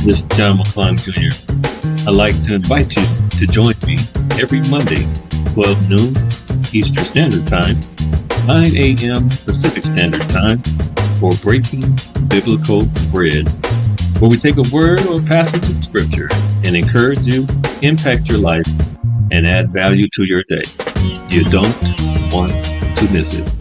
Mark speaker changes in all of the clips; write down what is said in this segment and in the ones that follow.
Speaker 1: This is John McClung Jr. I'd like to invite you to join me every Monday, 12 noon Eastern Standard Time, 9 a.m. Pacific Standard Time, for Breaking Biblical Bread, where we take a word or passage of Scripture and encourage you, impact your life, and add value to your day. You don't want to miss it.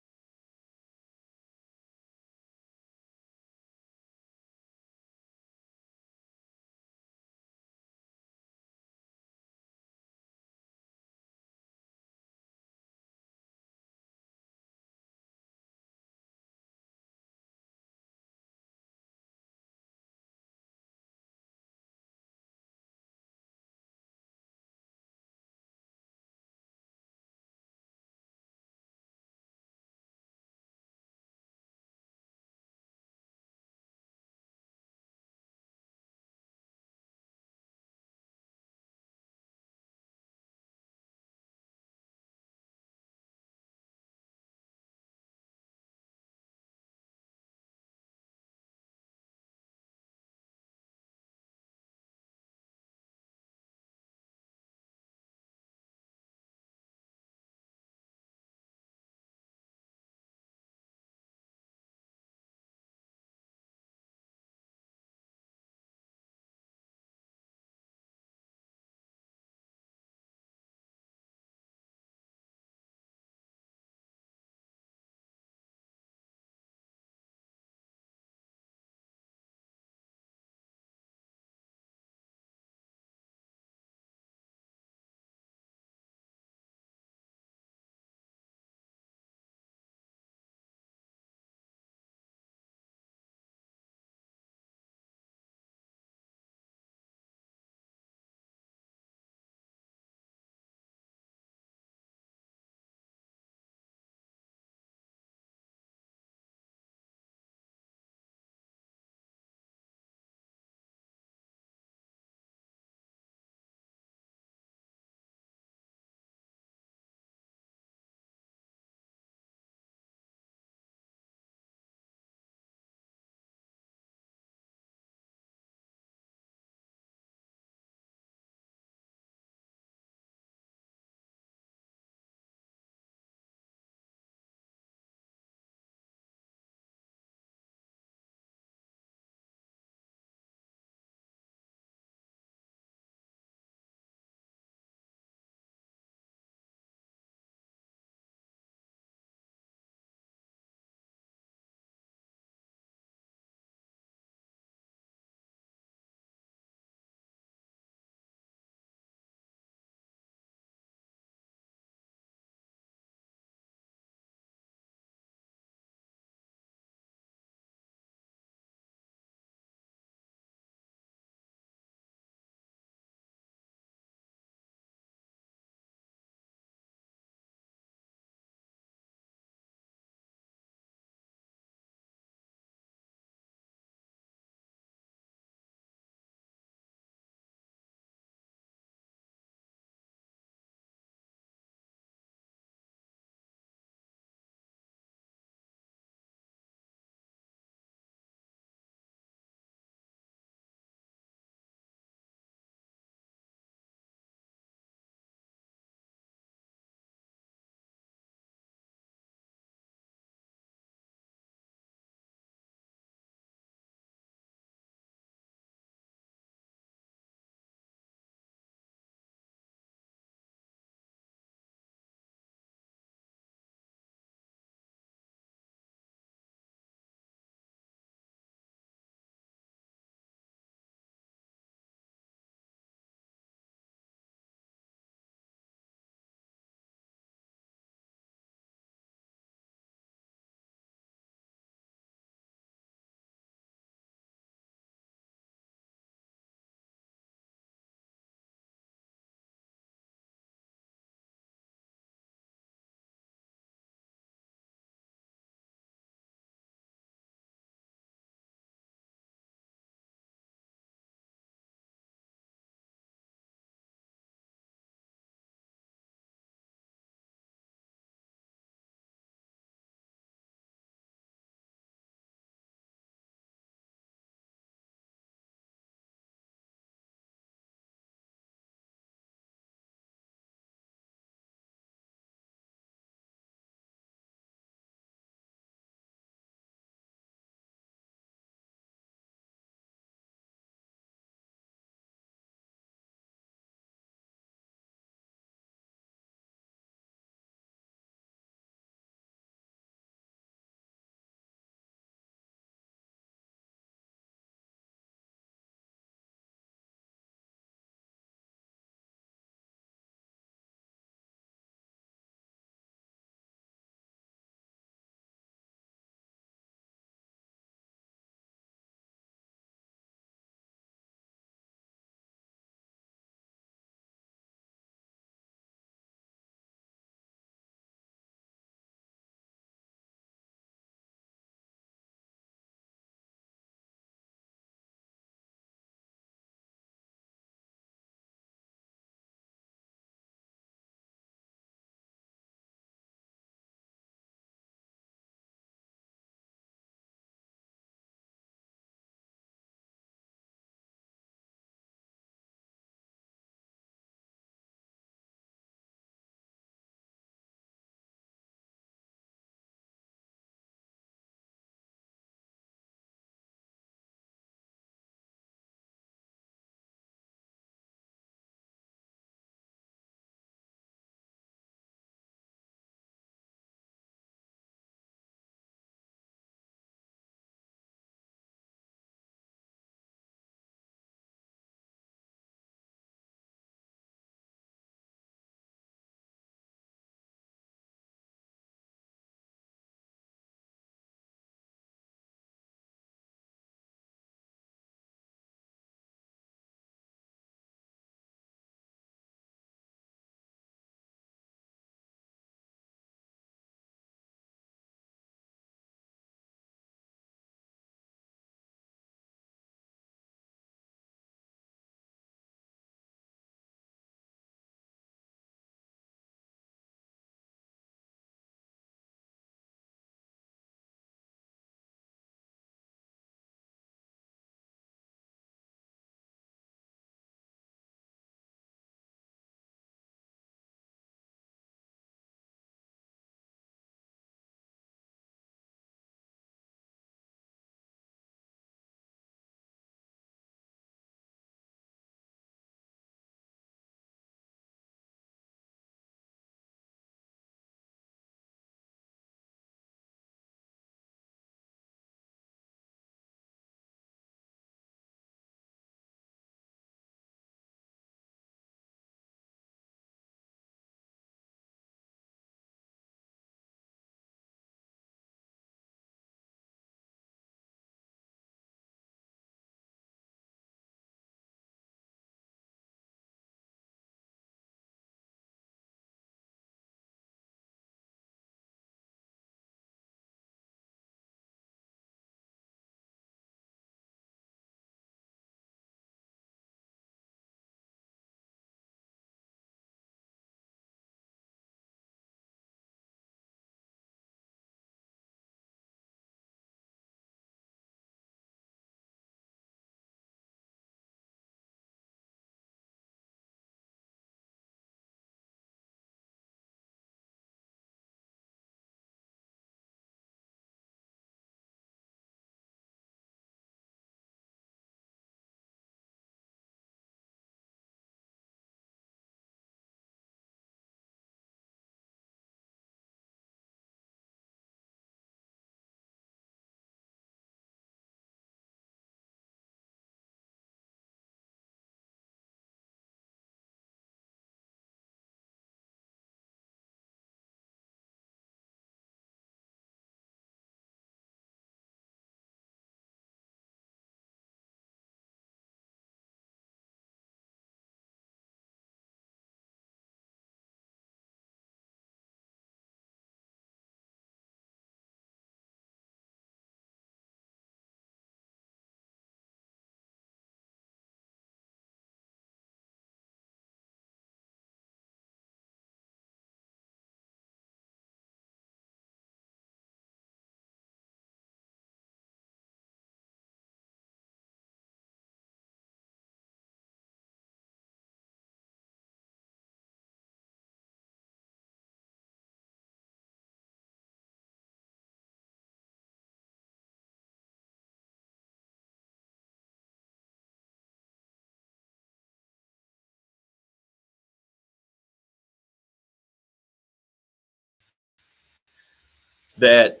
Speaker 2: that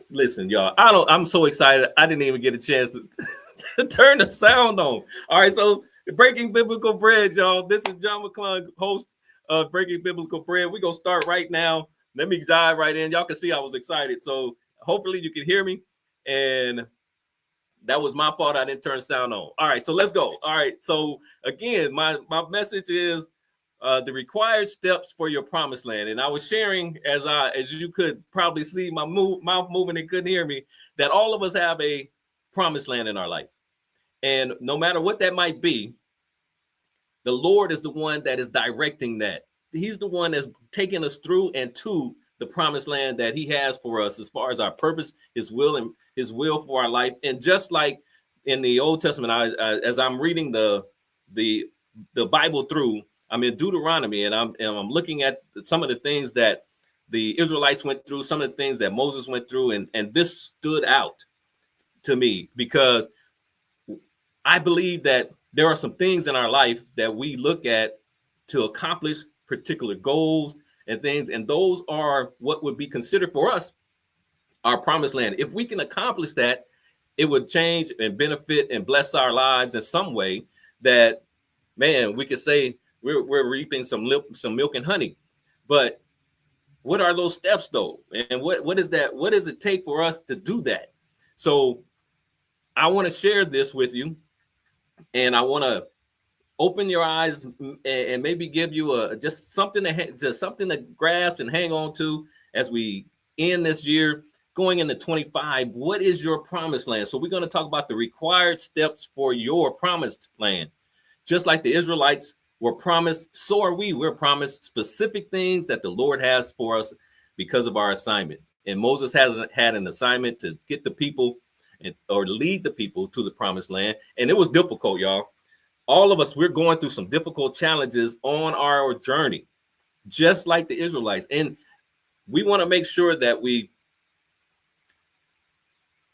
Speaker 2: listen, y'all. I'm so excited. I didn't even get a chance to turn the sound on. All right, so Breaking Biblical Bread, y'all. This is John McClung, host of Breaking Biblical Bread. We're gonna start right now. Let me dive right in. Y'all can see I was excited. So hopefully you can hear me. And that was my fault. I didn't turn sound on. All right, so let's go. All right, so again, my message is the required steps for your promised land. And I was sharing, as you could probably see my mouth moving and couldn't hear me, that all of us have a promised land in our life. And no matter what that might be, the Lord is the one that is directing that. He's the one that's taking us through and to the promised land that he has for us as far as our purpose, his will, and his will for our life. And just like in the Old Testament, as I'm reading the Bible through, I'm in Deuteronomy, and I'm looking at some of the things that the Israelites went through, some of the things that Moses went through, and this stood out to me because I believe that there are some things in our life that we look at to accomplish particular goals and things, and those are what would be considered for us our promised land. If we can accomplish that, it would change and benefit and bless our lives in some way that, man, we could say we're reaping some milk and honey. But what are those steps though? And what is that? What does it take for us to do that? So I want to share this with you, and I want to open your eyes and maybe give you just something to grasp and hang on to as we end this year going into 25. What is your promised land? So we're going to talk about the required steps for your promised land. Just like the Israelites were promised, so are we. We're promised specific things that the Lord has for us because of our assignment. And Moses has had an assignment to get the people or lead the people to the promised land. And it was difficult, y'all. All of us, we're going through some difficult challenges on our journey, just like the Israelites. And we want to make sure that we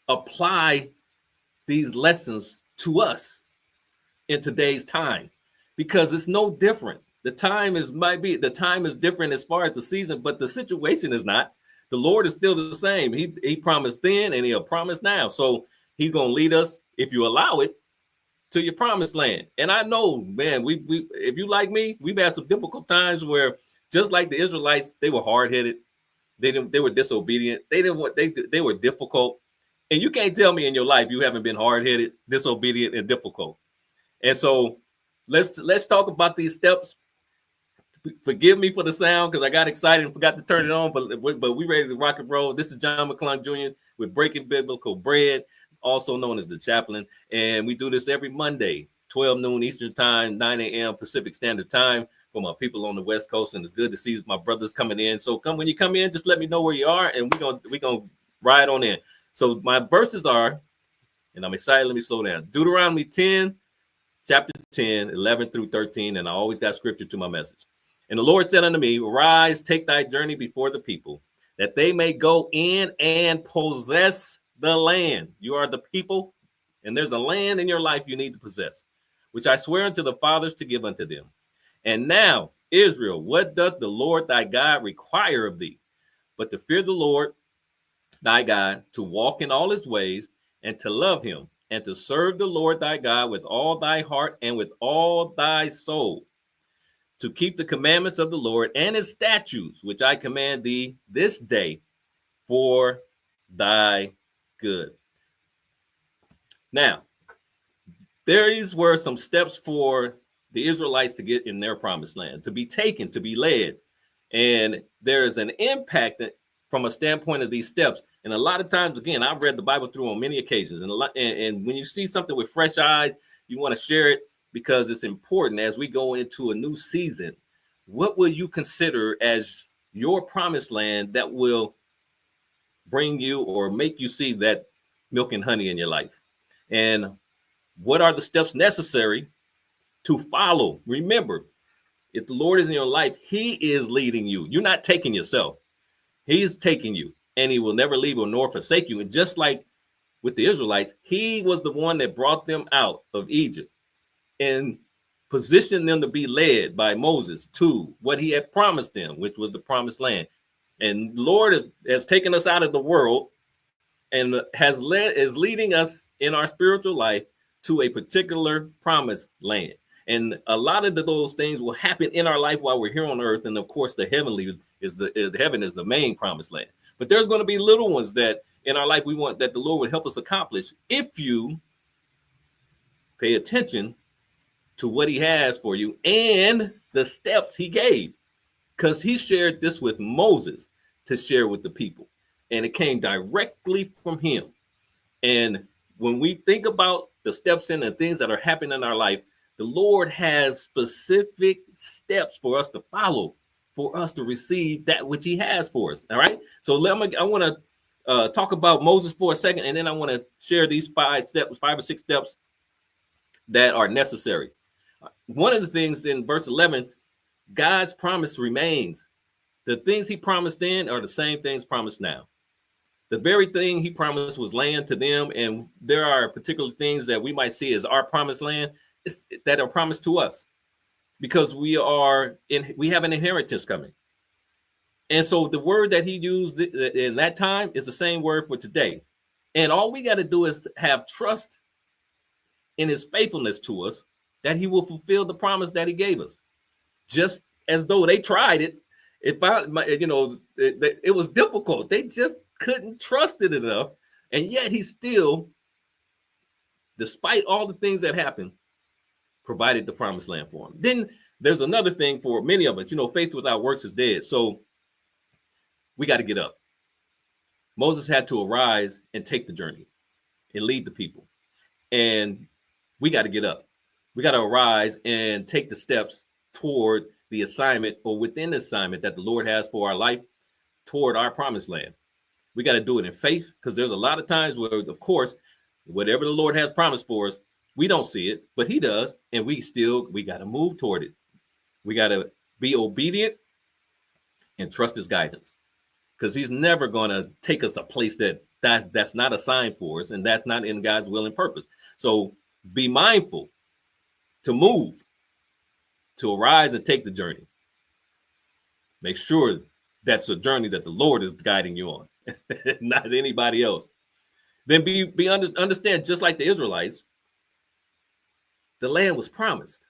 Speaker 2: apply these lessons to us in today's time, because it's no different. The time is different as far as the season, but the situation is not. The Lord is still the same. He promised then, and he'll promise now. So he's going to lead us, if you allow it, to your promised land. And I know, man, we if you like me, we've had some difficult times where, just like the Israelites, they were hard-headed. They were disobedient. They were difficult. And you can't tell me in your life you haven't been hard-headed, disobedient, and difficult. And so let's talk about these steps. Forgive me for the sound because I got excited and forgot to turn it on, but we ready to rock and roll. This is John McClung Jr. with Breaking Biblical Bread, also known as the Chaplain. And we do this every Monday, 12 noon Eastern Time, 9 a.m. Pacific Standard Time for my people on the West Coast. And it's good to see my brothers coming in. So when you come in, just let me know where you are, and we're gonna ride on in. So my verses are, and I'm excited, let me slow down. Deuteronomy 10, chapter 10, 11 through 13, and I always got scripture to my message. And the Lord said unto me, arise, take thy journey before the people, that they may go in and possess the land. You are the people, and there's a land in your life you need to possess, which I swear unto the fathers to give unto them. And now, Israel, what doth the Lord thy God require of thee? But to fear the Lord thy God, to walk in all his ways, and to love him, and to serve the Lord thy God with all thy heart and with all thy soul, to keep the commandments of the Lord and his statutes, which I command thee this day for thy good. Now, these were some steps for the Israelites to get in their promised land, to be taken, to be led. And there is an impact from a standpoint of these steps. And a lot of times, again, I've read the Bible through on many occasions. And when you see something with fresh eyes, you want to share it, because it's important as we go into a new season. What will you consider as your promised land that will bring you or make you see that milk and honey in your life? And what are the steps necessary to follow? Remember, if the Lord is in your life, he is leading you. You're not taking yourself. He's taking you, and he will never leave or nor forsake you. And just like with the Israelites, he was the one that brought them out of Egypt and positioned them to be led by Moses to what he had promised them, which was the promised land. And the Lord has taken us out of the world and is leading us in our spiritual life to a particular promised land. And a lot of those things will happen in our life while we're here on earth. And of course, the heavenly heaven is the main promised land. But there's going to be little ones that in our life we want that the Lord would help us accomplish if you pay attention to what he has for you and the steps he gave. Because he shared this with Moses to share with the people. And it came directly from him. And when we think about the steps and the things that are happening in our life, the Lord has specific steps for us to follow, for us to receive that which he has for us. All right. So I want to talk about Moses for a second, and then I want to share these 5 or 6 steps that are necessary. One of the things in verse 11, God's promise remains. The things he promised then are the same things promised now. The very thing he promised was land to them, and there are particular things that we might see as our promised land that are promised to us because we have an inheritance coming. And so the word that he used in that time is the same word for today. And all we got to do is have trust in his faithfulness to us that he will fulfill the promise that he gave us. Just as though they tried it, it was difficult. They just couldn't trust it enough. And yet he still, despite all the things that happened, provided the promised land for them. Then there's another thing for many of us, faith without works is dead. So we got to get up. Moses had to arise and take the journey and lead the people. And we got to get up. We got to arise and take the steps toward the assignment or within the assignment that the Lord has for our life toward our promised land. We got to do it in faith because there's a lot of times where, of course, whatever the Lord has promised for us, we don't see it, but he does. And we got to move toward it. We got to be obedient and trust his guidance because he's never going to take us a place that's not assigned for us and that's not in God's will and purpose. So be mindful to move, to arise and take the journey. Make sure that's a journey that the Lord is guiding you on, not anybody else. Then understand, just like the Israelites, the land was promised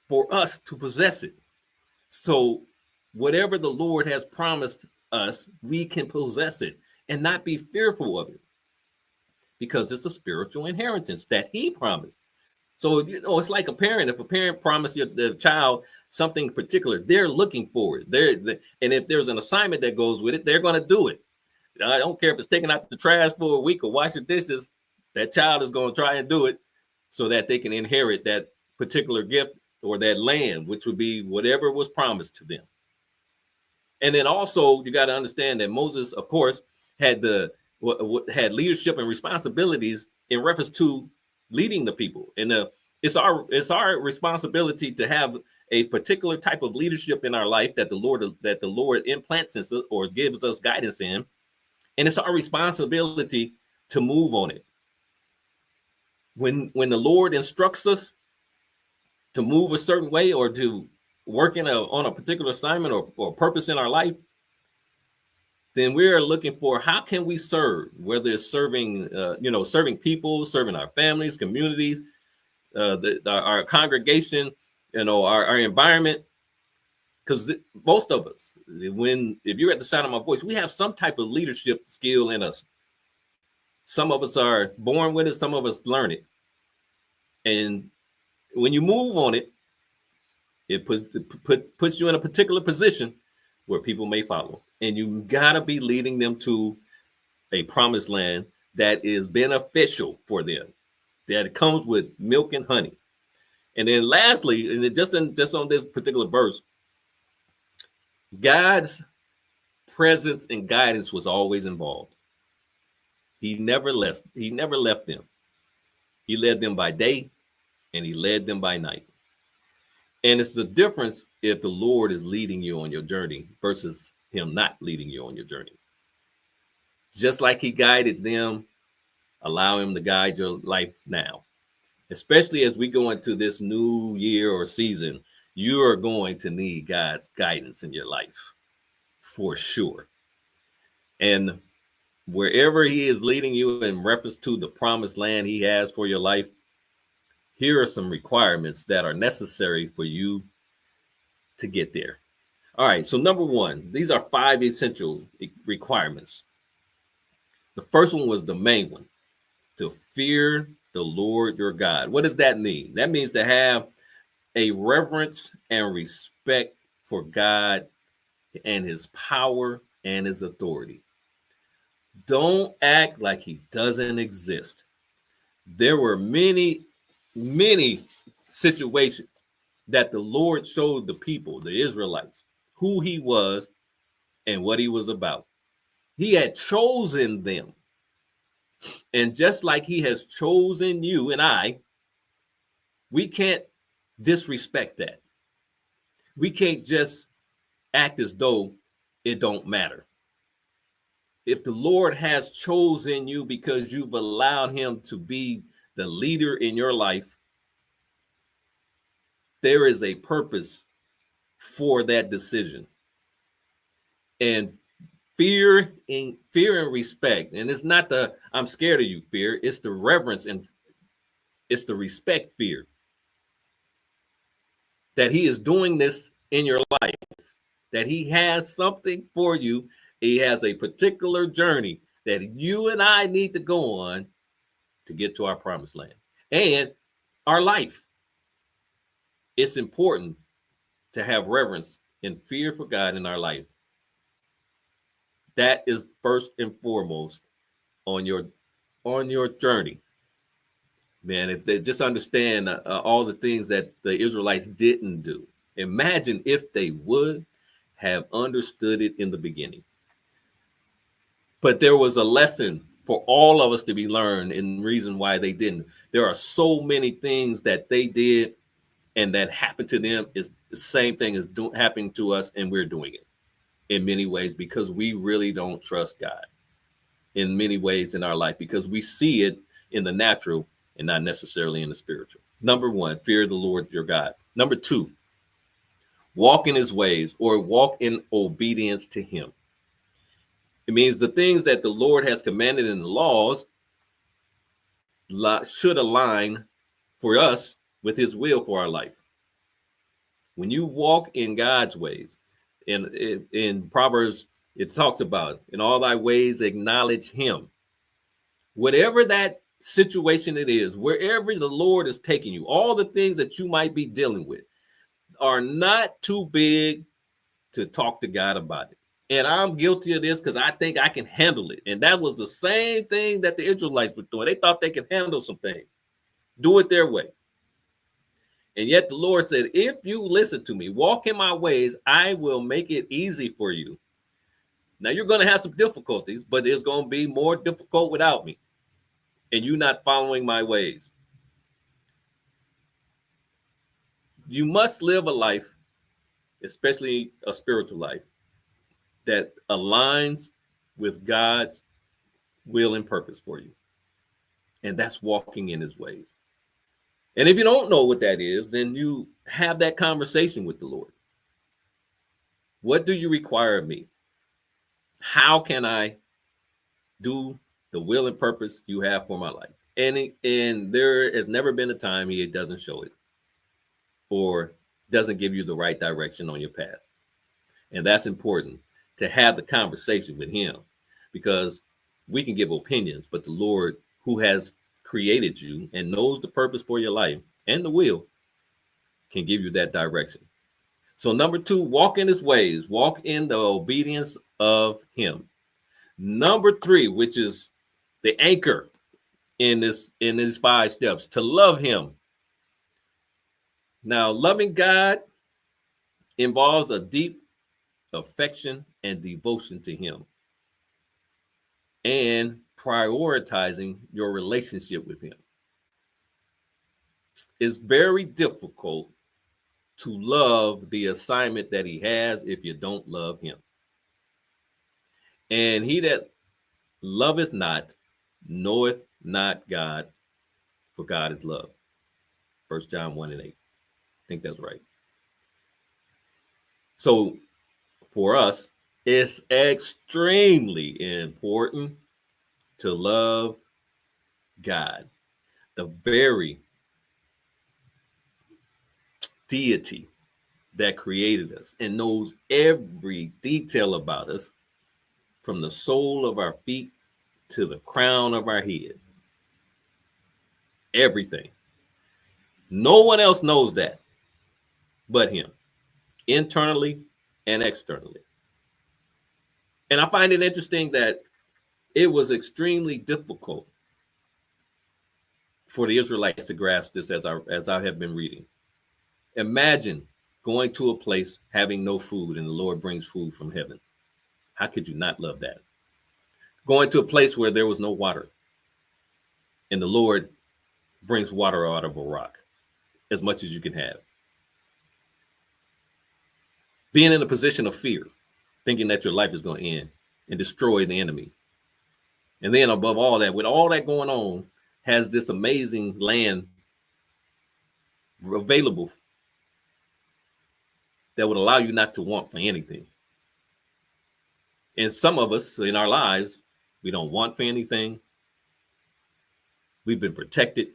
Speaker 2: for us to possess it. So whatever the Lord has promised us, we can possess it and not be fearful of it because it's a spiritual inheritance that he promised. So, it's like a parent. If a parent promised the child something particular, they're looking for it. And if there's an assignment that goes with it, they're going to do it. I don't care if it's taking out the trash for a week or washing dishes, that child is going to try and do it so that they can inherit that particular gift or that land, which would be whatever was promised to them. And then also you got to understand that Moses, of course, had leadership and responsibilities in reference to leading the people. And it's our responsibility to have a particular type of leadership in our life that the Lord implants in us or gives us guidance in. And it's our responsibility to move on it. When the Lord instructs us to move a certain way or to work on a particular assignment or purpose in our life, then we're looking for how can we serve, whether it's serving people, serving our families, communities, our congregation, our environment. Because most of us, if you're at the sound of my voice, we have some type of leadership skill in us. Some of us are born with it, some of us learn it. And when you move on it, it puts you in a particular position where people may follow. And you gotta be leading them to a promised land that is beneficial for them, that comes with milk and honey. And then lastly, and just on this particular verse, God's presence and guidance was always involved. He never left them. He led them by day and he led them by night. And it's the difference if the Lord is leading you on your journey versus him not leading you on your journey. Just like he guided them, allow him to guide your life now, especially as we go into this new year or season. you are going to need God's guidance in your life for sure. And wherever he is leading you in reference to the promised land he has for your life, here are some requirements that are necessary for you to get there. All right, so number one, these are 5 essential requirements. The first one was the main one, to fear the Lord your God. What does that mean? That means to have a reverence and respect for God and his power and his authority. Don't act like he doesn't exist. There were many situations that the Lord showed the people, the Israelites, who he was and what he was about. He had chosen them. And just like he has chosen you and I, we can't disrespect that. We can't just act as though it don't matter. If the Lord has chosen you because you've allowed him to be the leader in your life, there is a purpose for that decision. And fear and respect, and it's not the I'm scared of you fear, it's the reverence and it's the respect fear that he is doing this in your life, that he has something for you. He has a particular journey that you and I need to go on to get to our promised land and our life. It's important to have reverence and fear for God in our life. That is first and foremost on your journey. Man, if they just understand all the things that the Israelites didn't do, imagine if they would have understood it in the beginning. But there was a lesson for all of us to be learned, and reason why they didn't. There are so many things that they did and that happened to them is the same thing as happening to us, and we're doing it in many ways because we really don't trust God in many ways in our life because we see it in the natural and not necessarily in the spiritual. Number one, fear the Lord your God. Number two, walk in his ways or walk in obedience to him. It means the things that the Lord has commanded in the laws should align for us with his will for our life. When you walk in God's ways, in Proverbs, it talks about in all thy ways acknowledge him. Whatever that situation it is, wherever the Lord is taking you, all the things that you might be dealing with are not too big to talk to God about it. And I'm guilty of this because I think I can handle it. And that was the same thing that the Israelites were doing. They thought they could handle some things, do it their way. And yet the Lord said, if you listen to me, walk in my ways, I will make it easy for you. Now you're going to have some difficulties, but it's going to be more difficult without me and you not following my ways. You must live a life, especially a spiritual life, that aligns with God's will and purpose for you. And that's walking in his ways. And if you don't know what that is, then you have that conversation with the Lord. What do you require of me? How can I do the will and purpose you have for my life? And there has never been a time he doesn't show it or doesn't give you the right direction on your path. And that's important to have the conversation with him because we can give opinions, but the Lord who has created you and knows the purpose for your life and the will can give you that direction. So number two, walk in his ways, walk in the obedience of him. Number three, which is the anchor in these 5 steps, to love him. Now, loving God involves a deep affection and devotion to him and prioritizing your relationship with him. It's very difficult to love the assignment that he has if you don't love him. And he that loveth not knoweth not God, for God is love. 1 John 1:8. I think that's right. So for us, it's extremely important to love God, the very deity that created us and knows every detail about us, from the sole of our feet to the crown of our head. Everything. No one else knows that but him, internally and externally. And I find it interesting that it was extremely difficult for the Israelites to grasp this, as I have been reading. Imagine going to a place having no food and the Lord brings food from heaven. How could you not love that? Going to a place where there was no water and the Lord brings water out of a rock, as much as you can have. Being in a position of fear, thinking that your life is going to end and destroy the enemy. And then above all that, with all that going on, has this amazing land available that would allow you not to want for anything. And some of us in our lives, we don't want for anything. We've been protected.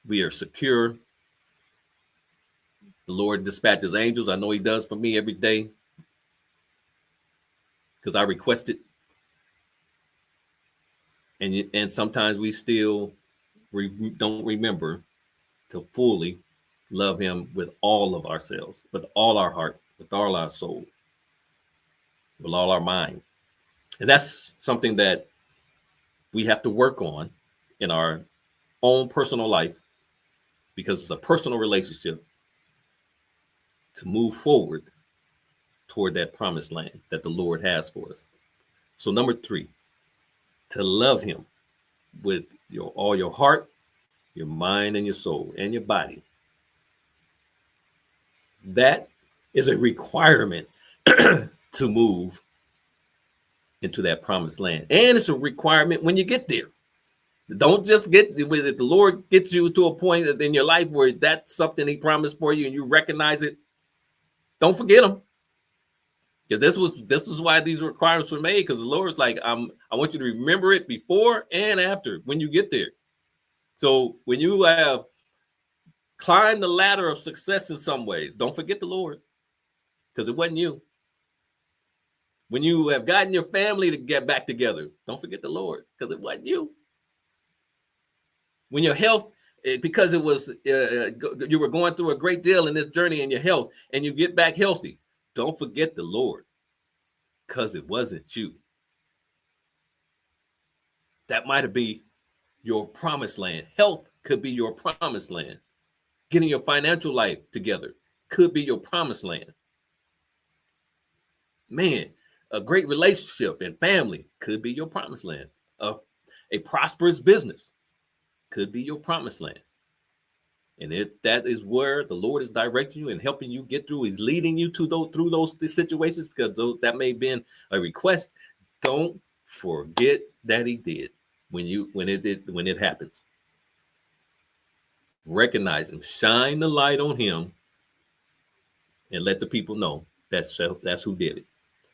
Speaker 2: We are secure. The Lord dispatches angels. I know he does for me every day because I request it. And sometimes we still don't remember to fully love him with all of ourselves, with all our heart, with all our soul, with all our mind. And that's something that we have to work on in our own personal life, because it's a personal relationship to move forward toward that promised land that the Lord has for us. So number 3, to love him with all your heart, your mind, and your soul, and your body. That is a requirement to move into that promised land. And it's a requirement when you get there. Don't just get, if the Lord gets you to a point in your life where that's something he promised for you and you recognize it, don't forget him. Because this was why these requirements were made, because the Lord's like, I want you to remember it before and after when you get there. So when you have climbed the ladder of success in some ways, don't forget the Lord, because it wasn't you. When you have gotten your family to get back together, don't forget the Lord, because it wasn't you. When your health, because it was you were going through a great deal in this journey in your health, and you get back healthy, don't forget the Lord, because it wasn't you. That might be your promised land. Health could be your promised land. Getting your financial life together could be your promised land. Man, a great relationship and family could be your promised land. A prosperous business could be your promised land. And if that is where the Lord is directing you and helping you get through, he's leading you through those situations, because that may have been a request. Don't forget that he did when it happens. Recognize him, shine the light on him, and let the people know that's who did it.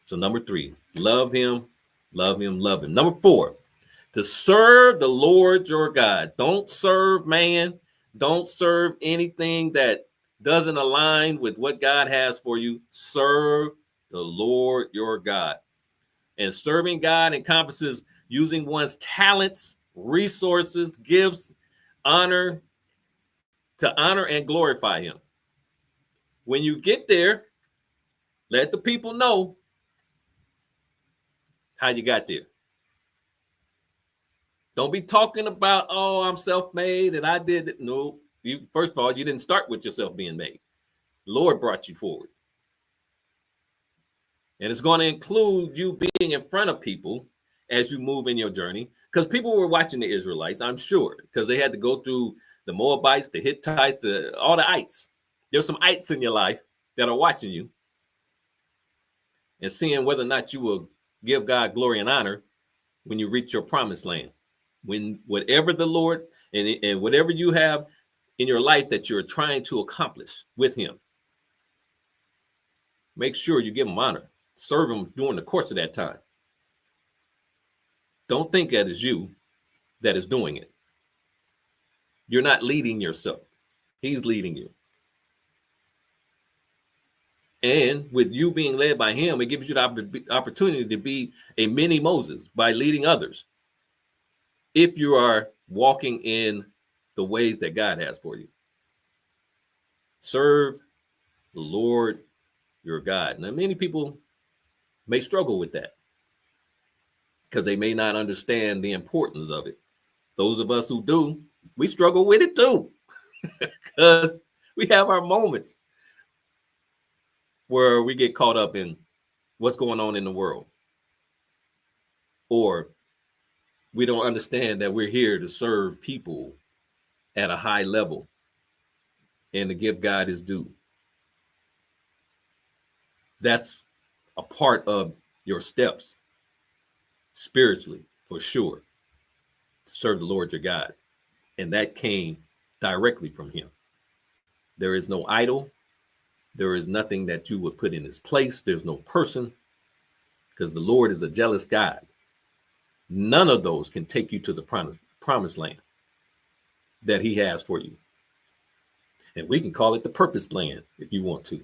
Speaker 2: So number 3, love him, love him, love him. Number 4, to serve the Lord your God. Don't serve man. Don't serve anything that doesn't align with what God has for you. Serve the Lord your God. And serving God encompasses using one's talents, resources, gifts, to honor and glorify him. When you get there, let the people know how you got there. Don't be talking about, oh, I'm self-made and I did it. No, first of all, you didn't start with yourself being made. The Lord brought you forward. And it's going to include you being in front of people as you move in your journey, because people were watching the Israelites, I'm sure, because they had to go through the Moabites, the Hittites, all the ites. There's some ites in your life that are watching you and seeing whether or not you will give God glory and honor when you reach your promised land. When whatever the Lord and whatever you have in your life that you're trying to accomplish with him, Make sure you give him honor. Serve him during the course of that time. Don't think that it's you that is doing it. You're not leading yourself. He's leading you. And with you being led by him, it gives you the opportunity to be a mini Moses by leading others. If you are walking in the ways that God has for you. Serve the Lord your God. Now, many people may struggle with that because they may not understand the importance of it. Those of us who do, we struggle with it too, because we have our moments where we get caught up in what's going on in the world, or we don't understand that we're here to serve people at a high level and to give God his due. That's a part of your steps spiritually, for sure, to serve the Lord your God. And that came directly from him. There is no idol. There is nothing that you would put in his place. There's no person, because the Lord is a jealous God. None of those can take you to the promised land that he has for you. And we can call it the purposed land if you want to.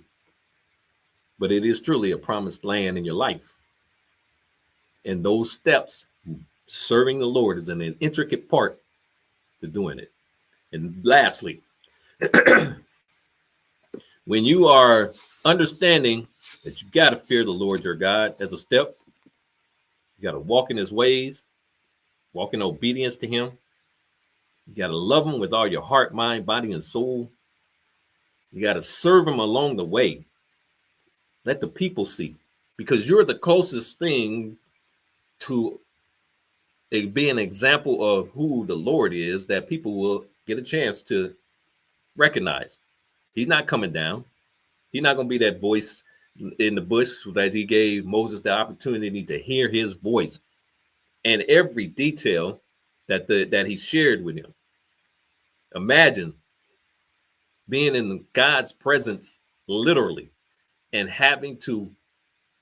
Speaker 2: But it is truly a promised land in your life. And those steps, serving the Lord, is an intricate part to doing it. And lastly, when you are understanding that you got to fear the Lord your God as a step, you got to walk in his ways, walk in obedience to him. You got to love him with all your heart, mind, body, and soul. You got to serve him along the way. Let the people see, because you're the closest thing to be an example of who the Lord is that people will get a chance to recognize. He's not coming down. He's not going to be that voice in the bush that he gave Moses the opportunity to hear his voice and every detail that he shared with him. Imagine being in God's presence, literally, and having to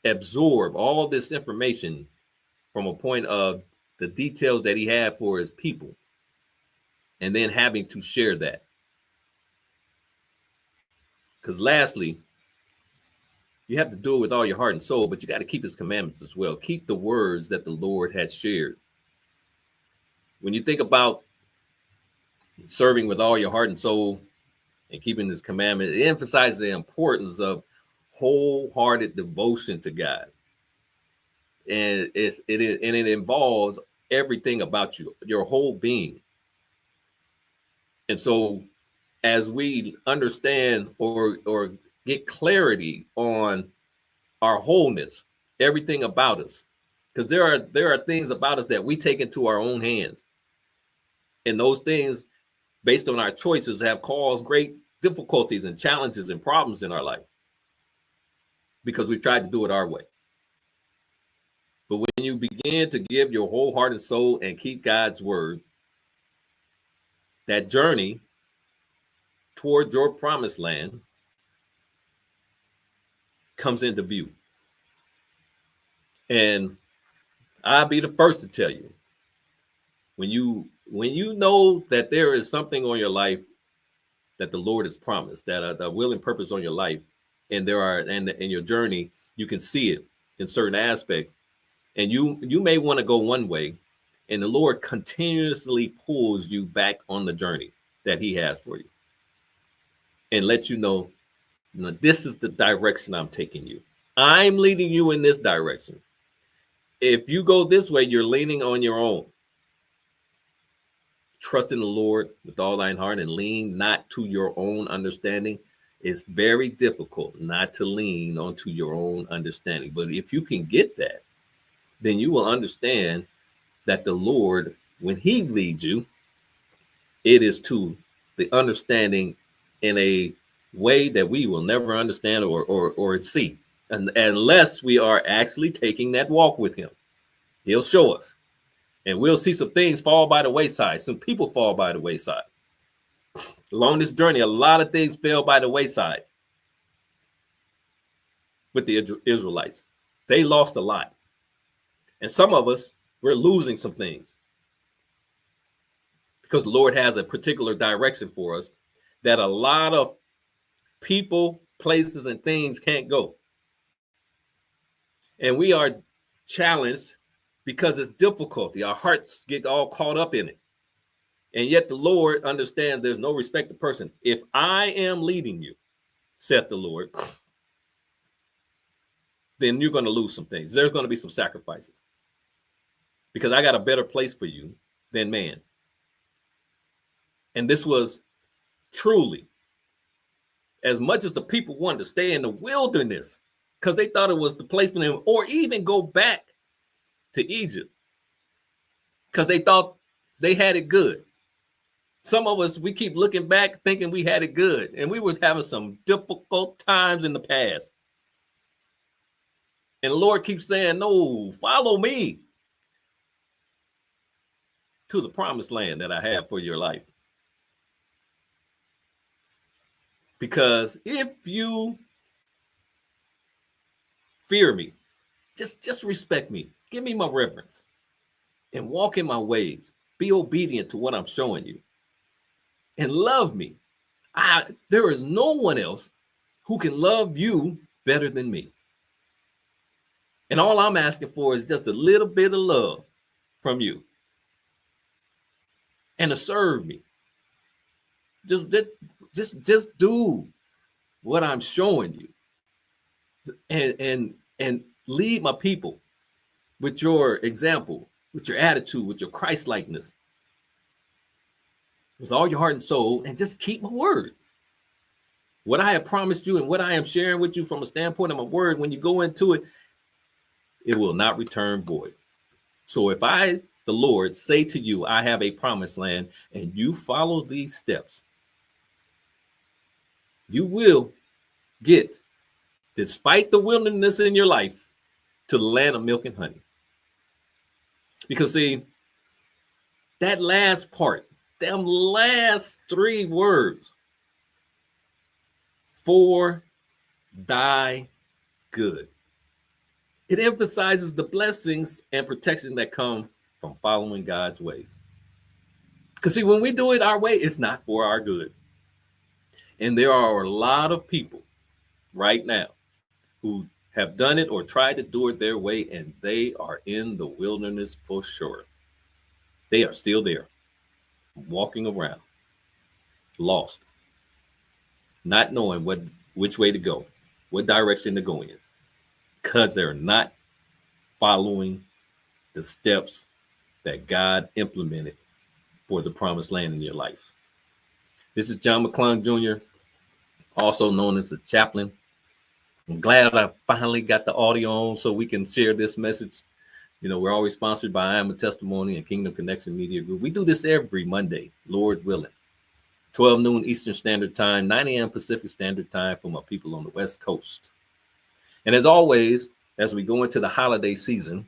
Speaker 2: absorb all this information from a point of the details that he had for his people, and then having to share that. Because lastly, you have to do it with all your heart and soul, but you got to keep his commandments as well. Keep the words that the Lord has shared. When you think about serving with all your heart and soul and keeping his commandment, it emphasizes the importance of wholehearted devotion to God. And it involves everything about you, your whole being. And so as we understand or get clarity on our wholeness, everything about us, because there are things about us that we take into our own hands. And those things, based on our choices, have caused great difficulties and challenges and problems in our life because we've tried to do it our way. But when you begin to give your whole heart and soul and keep God's word, that journey toward your promised land comes into view. And I'll be the first to tell you, when you know that there is something on your life that the Lord has promised, that a will and purpose on your life, and in your journey, you can see it in certain aspects, and you may want to go one way, and the Lord continuously pulls you back on the journey that he has for you and let you know, this is the direction I'm taking you. I'm leading you in this direction. If you go this way, you're leaning on your own. Trust in the Lord with all thine heart and lean not to your own understanding. It's very difficult not to lean onto your own understanding. But if you can get that, then you will understand that the Lord, when he leads you, it is to the understanding in a way that we will never understand or see, unless we are actually taking that walk with him. He'll show us, and we'll see some things fall by the wayside. Some people fall by the wayside. Along this journey, a lot of things fell by the wayside. with the Israelites. They lost a lot. And some of us, we're losing some things because the Lord has a particular direction for us that a lot of people, places, and things can't go. And we are challenged because it's difficulty. Our hearts get all caught up in it. And yet the Lord understands there's no respect of person. If I am leading you, saith the Lord, then you're going to lose some things. There's going to be some sacrifices because I got a better place for you than man. And this was truly, as much as the people wanted to stay in the wilderness because they thought it was the place for them, or even go back to Egypt because they thought they had it good. Some of us, we keep looking back thinking we had it good, and we were having some difficult times in the past. And the Lord keeps saying, no, follow me to the promised land that I have for your life. Because if you fear me, just respect me, give me my reverence, and walk in my ways, be obedient to what I'm showing you, and love me. There is no one else who can love you better than me. And all I'm asking for is just a little bit of love from you and to serve me. Just do what I'm showing you, and lead my people with your example, with your attitude, with your Christ-likeness, with all your heart and soul, and just keep my word. What I have promised you and what I am sharing with you from a standpoint of my word, when you go into it, it will not return void. So if I, the Lord, say to you, I have a promised land, and you follow these steps, you will get, despite the wilderness in your life, to the land of milk and honey. Because see, that last part, them last three words, for thy good. It emphasizes the blessings and protection that come from following God's ways. Because see, when we do it our way, it's not for our good. And there are a lot of people right now who have done it or tried to do it their way, and they are in the wilderness for sure. They are still there, walking around, lost, not knowing which way to go, what direction to go in, because they're not following the steps that God implemented for the promised land in your life. This is John McClung Jr., also known as the chaplain. I'm glad I finally got the audio on so we can share this message. You know, we're always sponsored by I Am a Testimony and Kingdom Connection Media Group. We do this every Monday, Lord willing, 12 noon Eastern Standard Time, 9 a.m. Pacific Standard Time for my people on the West Coast. And as always, as we go into the holiday season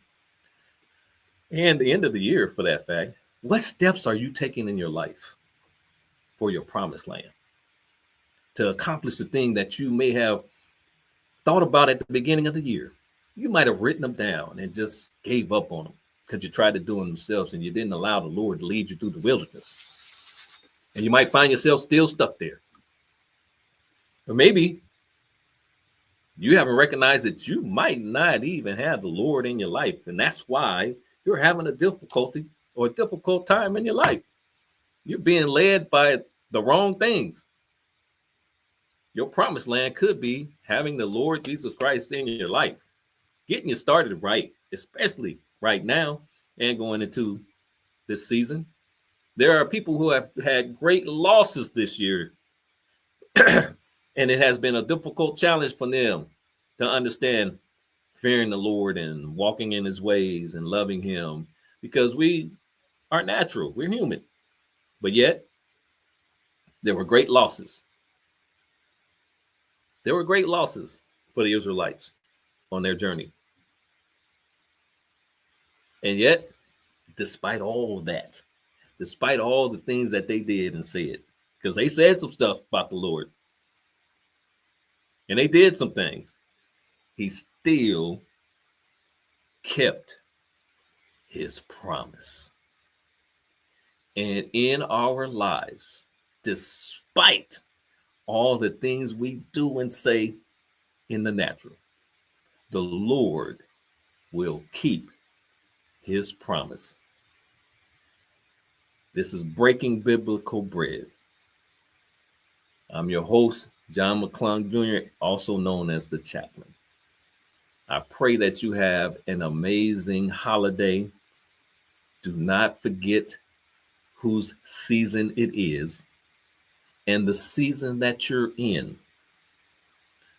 Speaker 2: and the end of the year, for that fact, what steps are you taking in your life for your promised land to accomplish the thing that you may have thought about at the beginning of the year? You might have written them down and just gave up on them because you tried to do them themselves and you didn't allow the Lord to lead you through the wilderness. And you might find yourself still stuck there. Or maybe you haven't recognized that you might not even have the Lord in your life. And that's why you're having a difficulty or a difficult time in your life. You're being led by the wrong things. Your promised land could be having the Lord Jesus Christ in your life, getting you started right, especially right now and going into this season. There are people who have had great losses this year, and it has been a difficult challenge for them to understand fearing the Lord and walking in his ways and loving him, because we are natural, we're human. But yet, there were great losses. There were great losses for the Israelites on their journey. And yet, despite all that, despite all the things that they did and said, because they said some stuff about the Lord, and they did some things, he still kept his promise. And in our lives, despite all the things we do and say in the natural, the Lord will keep his promise. This is Breaking Biblical Bread. I'm your host, John McClung Jr., also known as the Chaplain. I pray that you have an amazing holiday. Do not forget whose season it is and the season that you're in,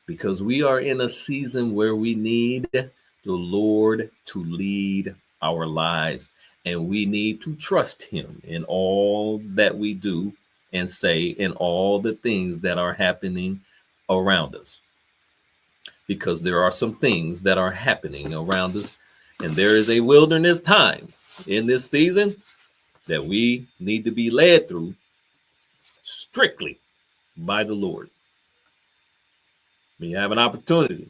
Speaker 2: because we are in a season where we need the Lord to lead our lives, and we need to trust him in all that we do and say, and all the things that are happening around us. Because there are some things that are happening around us, and there is a wilderness time in this season that we need to be led through strictly by the Lord. When you have an opportunity,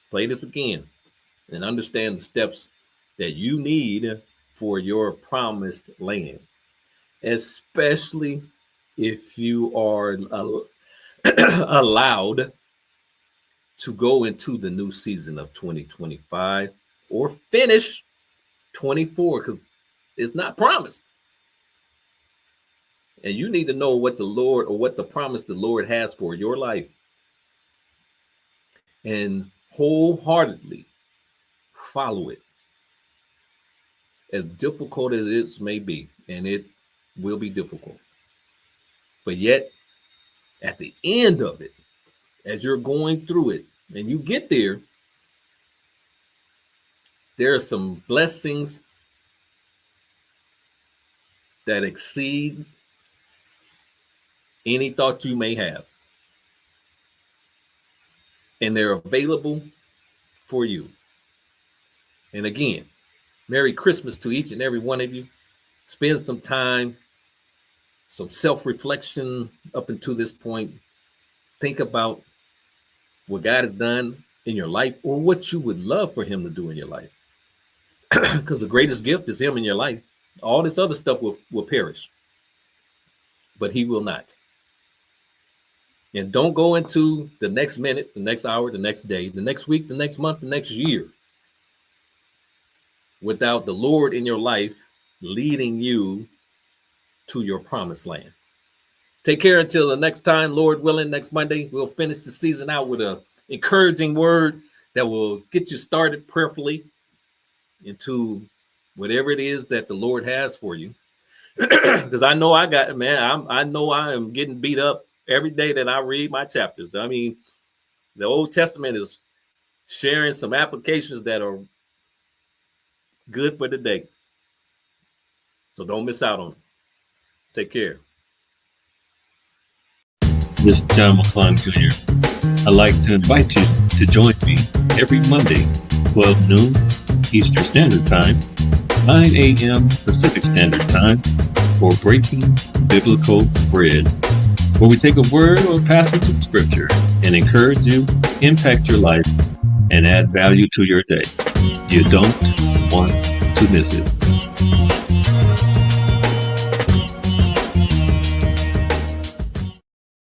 Speaker 2: play this again and understand the steps that you need for your promised land, especially if you are allowed to go into the new season of 2025 or finish 24, because it's not promised. And you need to know what the Lord, or what the promise the Lord has for your life, and wholeheartedly follow it, as difficult as it may be. And it will be difficult, but yet at the end of it, as you're going through it and you get there, there are some blessings that exceed any thought you may have, and they're available for you. And again, Merry Christmas to each and every one of you. Spend some time, some self-reflection up until this point. Think about what God has done in your life, or what you would love for him to do in your life. Because the greatest gift is him in your life. All this other stuff will perish, but he will not. And don't go into the next minute, the next hour, the next day, the next week, the next month, the next year without the Lord in your life leading you to your promised land. Take care until the next time, Lord willing. Next Monday, we'll finish the season out with an encouraging word that will get you started prayerfully into whatever it is that the Lord has for you. Because I know I know I am getting beat up every day that I read my chapters. I mean, the Old Testament is sharing some applications that are good for the day. So don't miss out on it. Take care.
Speaker 1: This is John McClung Jr. I'd like to invite you to join me every Monday, 12 noon Eastern Standard Time, 9 a.m. Pacific Standard Time, for Breaking Biblical Bread, where we take a word or passage of scripture and encourage you, impact your life, and add value to your day. You don't want to miss it.